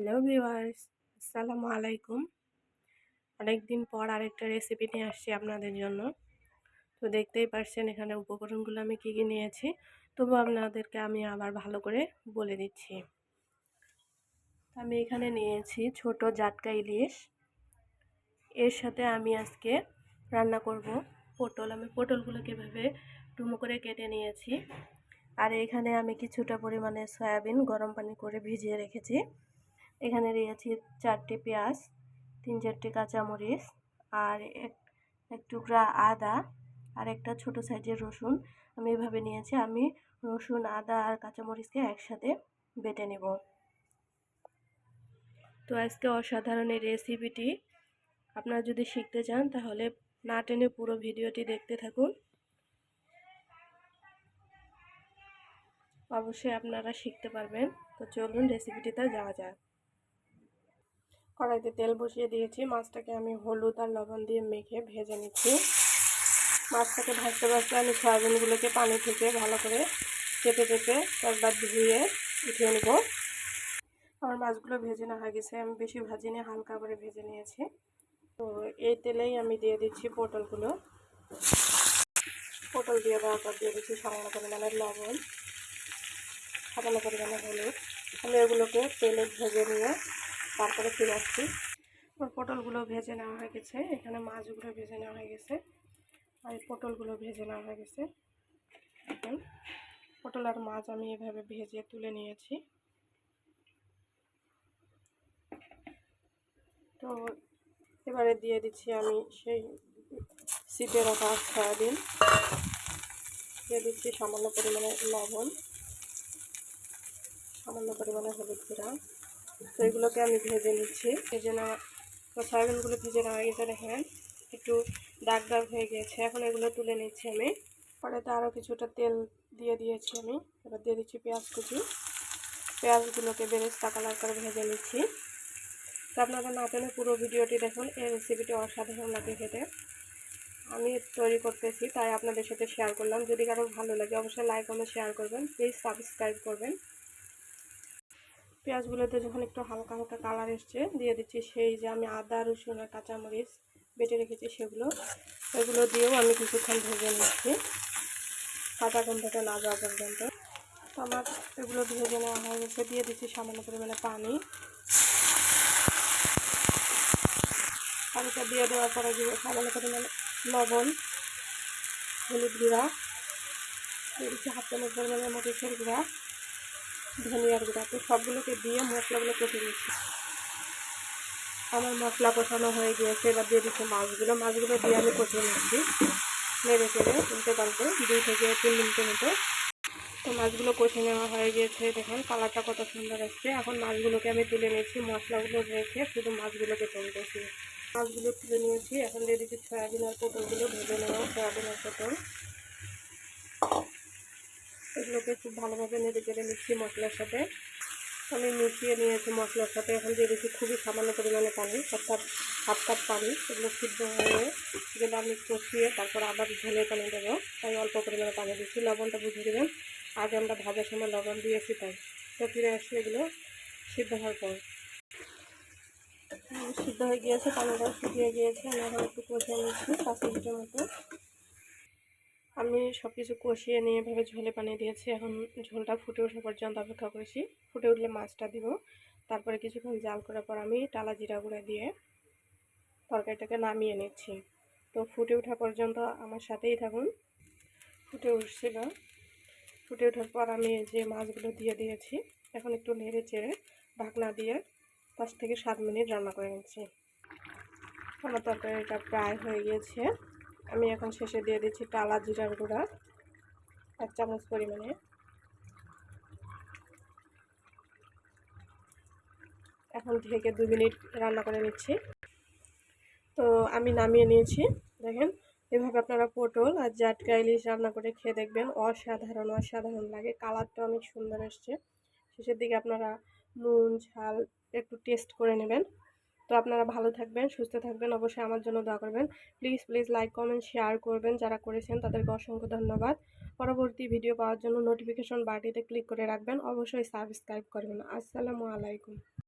Hello viewers, আসসালামু আলাইকুম। অনেকদিন পর আরেকটা রেসিপি নিয়ে আসছি আপনাদের জন্য। তো দেখতেই পারছেন এখানে উপকরণগুলো আমি কী কী নিয়েছি, তবু আপনাদেরকে আমি আবার ভালো করে বলে দিচ্ছি। আমি এখানে নিয়েছি ছোট জাটকা ইলিশ। এর সাথে আমি আজকে রান্না করব পটল। আমি পটলগুলোকে এভাবে ডুমো করে কেটে নিয়েছি। আর এখানে আমি কিছুটা পরিমাণে সয়াবিন গরম পানি করে ভিজিয়ে রেখেছি। এখানে নিয়েছি 4টি পেঁয়াজ, 3-4টি কাঁচামরিচ, আর এক টুকরা আদা, আর একটা ছোট সাইজের রসুন। আমি এভাবে নিয়েছি। আমি রসুন, আদা আর কাঁচামরিচকে একসাথে বেটে নেব। তো আজকে অসাধারণ এই রেসিপিটি আপনারা যদি শিখতে চান তাহলে না টেনে পুরো ভিডিওটি দেখতে থাকুন। অবশ্যই আপনারা শিখতে পারবেন। তো চলুন রেসিপিটিতে যাওয়া যাক। কড়াইতে তেল বসিয়ে দিয়েছি। মাছটাকে আমি হলুদ আর লবণ দিয়ে মেখে ভেজে নিচ্ছি। মাছটাকে ভাজতে ভাজতে আমি সয়াবিনগুলোকে পানি থেকে ভালো করে চেপে চেপে একবার ধুয়ে উঠিয়ে নেব। আমার মাছগুলো ভেজে নেওয়া হয়ে গেছে। আমি বেশি ভাজিনি, হালকা করে ভেজে নিয়েছি। তো এই তেলেই আমি দিয়ে দিচ্ছি পটলগুলো। পটল দিয়ে দেওয়ার পর দিয়ে দিচ্ছি সামান্য পরিমাণে লবণ, সামান্য পরিমাণে হলুদ। আমি এগুলোকে তেলে ভেজে নিয়ে তারপরে ফিরে আসছি। পটলগুলো ভেজে নেওয়া হয়ে গেছে। এখানে মাছগুলো ভেজে নেওয়া হয়ে গেছে, আর পটলগুলো ভেজে নেওয়া হয়ে গেছে। এখন পটল আর মাছ আমি এভাবে ভেজে তুলে নিয়েছি। তো এবারে দিয়ে দিচ্ছি আমি সেই সিপে রাখা সয়াবিন, দিয়ে দিচ্ছি সামান্য পরিমাণে লবণ, সামান্য পরিমাণে হলুদ গুঁড়া। তো এগুলোকে আমি ভেজে নিচ্ছি। ভেজে নেওয়া সয়াবিনগুলো ভেজে নেওয়া গেছে, দেখেন একটু দাগ দাগ হয়ে গিয়েছে। এখন এগুলো তুলে নিচ্ছি আমি। কড়াইতে আরও কিছুটা তেল দিয়ে দিয়েছি আমি। এবার দিয়ে দিচ্ছি পেঁয়াজ কুচি। পেঁয়াজগুলোকে বেরেস্তা কালার করে ভেজে নিচ্ছি। তো আপনারা না টেনে পুরো ভিডিওটি দেখুন। এই রেসিপিটি অসাধারণ লাগে খেতে। আমি তৈরি করতেছি তাই আপনাদের সাথে শেয়ার করলাম। যদি কারো ভালো লাগে অবশ্যই লাইক কমেন্ট শেয়ার করবেন, প্লিজ সাবস্ক্রাইব করবেন। পেঁয়াজগুলোতে যখন একটু হালকা হালকা কালার এসছে, দিয়ে দিচ্ছি সেই যে আমি আদা, রসুন আর কাঁচামরিচ বেটে রেখেছি সেগুলো দিয়েও আমি কিছুক্ষণ ভেজে নিচ্ছি, কাঁচা গন্ধটা না যাওয়া পর্যন্ত। তো আমার এগুলো ভেজে নেওয়া হয়ে গেছে। দিয়ে দিচ্ছি সামান্য পরিমাণে পানি। পানিটা দিয়ে দেওয়ার পরে দিয়ে সামান্য পরিমাণে লবণ, হলুদ গুঁড়া, দিয়ে দিচ্ছি হাফ চামচ পরিমাণে মরিচের গুঁড়া, ধনিয়ার গুঁড়া। তো সবগুলোকে দিয়ে মশলাগুলো কষে নিচ্ছি। আমার মশলা কষানো হয়ে গিয়েছে। এবার দিয়ে দিচ্ছি মাছগুলো দিয়ে আমি কষিয়ে নিচ্ছি, নেড়ে চেড়ে উল্টে পাল্টে 2 থেকে 3 মিনিটের মতো। তো মাছগুলো কষে নেওয়া হয়ে গিয়েছে, দেখেন কালারটা কত সুন্দর আসছে। এখন মাছগুলোকে আমি তুলে নিচ্ছি, মশলাগুলো রেখে শুধু মাছগুলোকে তুলতেছি। মাছগুলো তুলে নিয়েছি। এখন দিয়ে দিচ্ছি সয়াবিন আর পটলগুলো ভেজে নেওয়া সয়াবিন আর পটল। এগুলোকে খুব ভালোভাবে নেড়ে চেড়ে নিচ্ছি মশলার সাথে। আমি মিশিয়ে নিয়েছি মশলার সাথে। এখন দিয়ে দিচ্ছি খুবই সামান্য পরিমাণে পানি, অর্থাৎ হাফ কাপ পানি। এগুলো সিদ্ধ হয়ে গেলে আমি কষিয়ে তারপর আবার ঝোলের পানি দেবো, তাই অল্প পরিমাণে পানি দিচ্ছি। লবণটা বুঝে দেবেন, আগে আমরা ভাজার সময় লবণ দিয়েছি তাই। তো ফিরে আসছি এগুলো সিদ্ধ হওয়ার পর। সিদ্ধ হয়ে গিয়েছে, পানিটা শুকিয়ে গিয়েছে। আমি এখন একটু কষিয়ে নিচ্ছি 5 মিনিটের মতো। আমি সব কিছু কষিয়ে নিয়ে এভাবে ঝোলে পানি দিয়েছি। এখন ঝোলটা ফুটে ওঠা পর্যন্ত অপেক্ষা করেছি। ফুটে উঠলে মাছটা দিব। তারপরে কিছুক্ষণ জাল করার পর আমি টালা জিরা গুঁড়া দিয়ে তরকারিটাকে নামিয়ে নিচ্ছি। তো ফুটে ওঠা পর্যন্ত আমার সাথেই থাকুন। ফুটে উঠছিল, ফুটে ওঠার পর আমি যে মাছগুলো দিয়ে দিয়েছি। এখন একটু নেড়ে চেড়ে ঢাকনা দিয়ে 5 থেকে 7 মিনিট রান্না করে নিচ্ছি। আমার তরকারিটা প্রায় হয়ে গিয়েছে। আমি এখন শেষে দিয়ে দিচ্ছি টালা জিরার গুঁড়া 1 চামচ পরিমাণে। এখন ঢেকে 2 মিনিট রান্না করে নিচ্ছি। তো আমি নামিয়ে নিয়েছি। দেখেন এভাবে আপনারা পটল আর জাটকা ইলিশ রান্না করে খেয়ে দেখবেন, অসাধারণ লাগে। কালারটা অনেক সুন্দর এসছে। শেষের দিকে আপনারা নুন ঝাল একটু টেস্ট করে নেবেন। তো আপনারা ভালো থাকবেন, সুস্থ থাকবেন, অবশ্যই আমার জন্য দোয়া করবেন। প্লিজ লাইক কমেন্ট শেয়ার করবেন। যারা করেছেন তাদেরকে অসংখ্য ধন্যবাদ। পরবর্তী ভিডিও পাওয়ার জন্য নোটিফিকেশন বাটনটিতে ক্লিক করে রাখবেন, অবশ্যই সাবস্ক্রাইব করবেন। আসসালামু আলাইকুম।